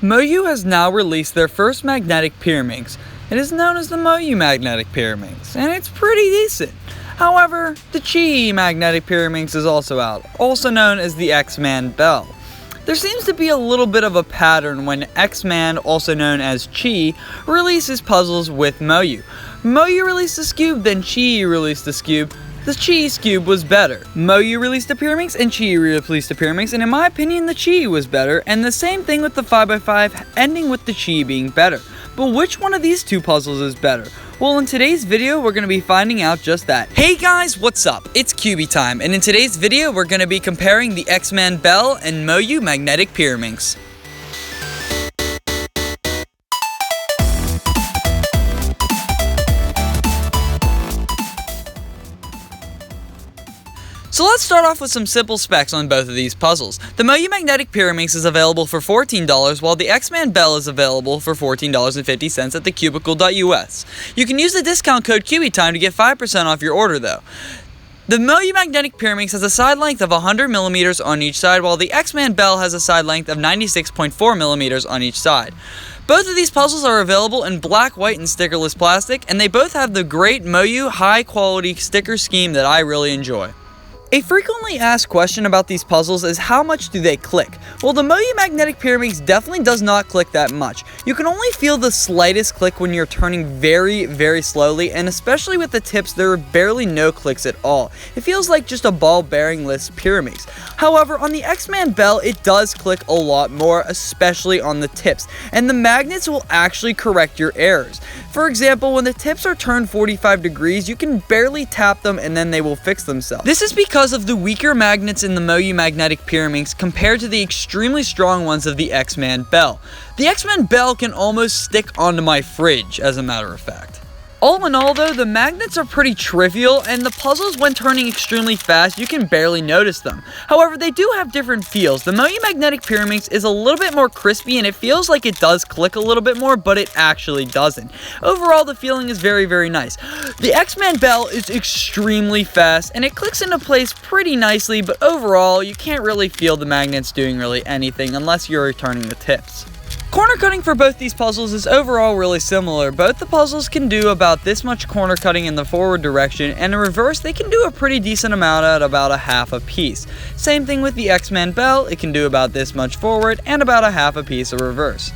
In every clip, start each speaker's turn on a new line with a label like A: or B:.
A: MoYu has now released their first magnetic Pyraminx. It is known as the MoYu magnetic Pyraminx, and it's pretty decent. However, the Cubey magnetic Pyraminx is also out, also known as the X-Man Bell. There seems to be a little bit of a pattern when X-Man, also known as Chi, releases puzzles with MoYu. MoYu released a Scube, then Chi released a Scube. The Chi Scube was better. MoYu released a Pyraminx and Chi released a Pyraminx, and in my opinion the Chi was better, and the same thing with the 5x5, ending with the Chi being better. But which one of these two puzzles is better? Well, in today's video, we're going to be finding out just that. Hey guys, what's up? It's Cubey time, and in today's video, we're going to be comparing the X-Man Bell and MoYu magnetic Pyraminx. So let's start off with some simple specs on both of these puzzles. The MoYu magnetic Pyraminx is available for $14, while the X-Man Bell is available for $14.50 at thecubicle.us. You can use the discount code CubeyTime to get 5% off your order though. The MoYu magnetic Pyraminx has a side length of 100mm on each side, while the X-Man Bell has a side length of 96.4mm on each side. Both of these puzzles are available in black, white, and stickerless plastic, and they both have the great MoYu high-quality sticker scheme that I really enjoy. A frequently asked question about these puzzles is how much do they click? Well, the MoYu magnetic Pyraminx definitely does not click that much. You can only feel the slightest click when you're turning very slowly, and especially with the tips, there are barely no clicks at all. It feels like just a ball bearingless Pyraminx. However, on the X-Man Bell, it does click a lot more, especially on the tips, and the magnets will actually correct your errors. For example, when the tips are turned 45 degrees, you can barely tap them and then they will fix themselves. This is because of the weaker magnets in the MoYu magnetic Pyraminx compared to the extremely strong ones of the X-Man Bell. The X-Man Bell can almost stick onto my fridge, as a matter of fact. All in all though, the magnets are pretty trivial, and the puzzles when turning extremely fast, you can barely notice them. However, they do have different feels. The MoYu magnetic Pyraminx is a little bit more crispy, and it feels like it does click a little bit more, but it actually doesn't. Overall, the feeling is very nice. The X-Man Bell is extremely fast, and it clicks into place pretty nicely, but overall, you can't really feel the magnets doing really anything unless you're turning the tips. Corner cutting for both these puzzles is overall really similar. Both the puzzles can do about this much corner cutting in the forward direction, and in reverse they can do a pretty decent amount at about a half a piece. Same thing with the X-Man Bell, it can do about this much forward and about a half a piece of reverse.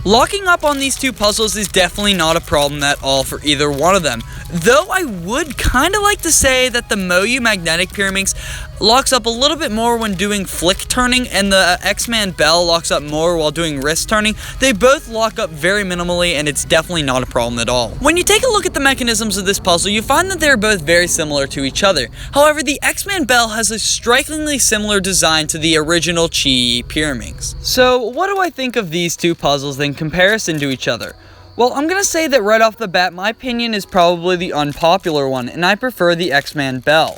A: Locking up on these two puzzles is definitely not a problem at all for either one of them, though I would kind of like to say that the MoYu magnetic Pyraminx locks up a little bit more when doing flick turning, and the X-Man Bell locks up more while doing wrist turning. They both lock up very minimally, and it's definitely not a problem at all. When you take a look at the mechanisms of this puzzle, you find that they're both very similar to each other. However, the X-Man Bell has a strikingly similar design to the original Chi Pyraminx. So what do I think of these two puzzles in comparison to each other? Well, I'm gonna say that right off the bat, my opinion is probably the unpopular one, and I prefer the X-Man Bell.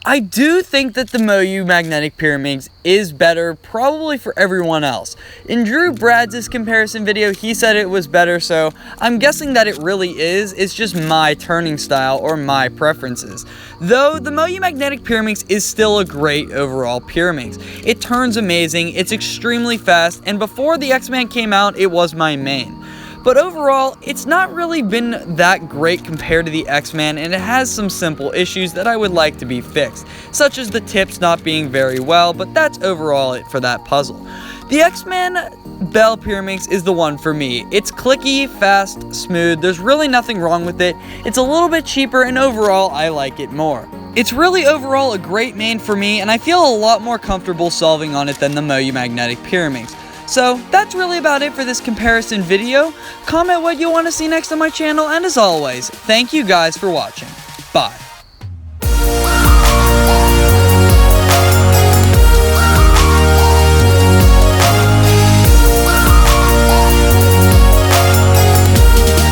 A: I do think that the MoYu magnetic Pyraminx is better, probably for everyone else. In Drew Brad's comparison video, he said it was better, so I'm guessing that it really is. It's just my turning style or my preferences. Though the MoYu magnetic Pyraminx is still a great overall Pyraminx. It turns amazing, it's extremely fast, and before the X-Man came out, it was my main. But overall, it's not really been that great compared to the X-Man, and it has some simple issues that I would like to be fixed, such as the tips not being very well, but that's overall it for that puzzle. The X-Man Bell Pyraminx is the one for me. It's clicky, fast, smooth, there's really nothing wrong with it. It's a little bit cheaper, and overall, I like it more. It's really overall a great main for me, and I feel a lot more comfortable solving on it than the MoYu magnetic Pyraminx. So that's really about it for this comparison video. Comment what you want to see next on my channel, and as always, thank you guys for watching. Bye.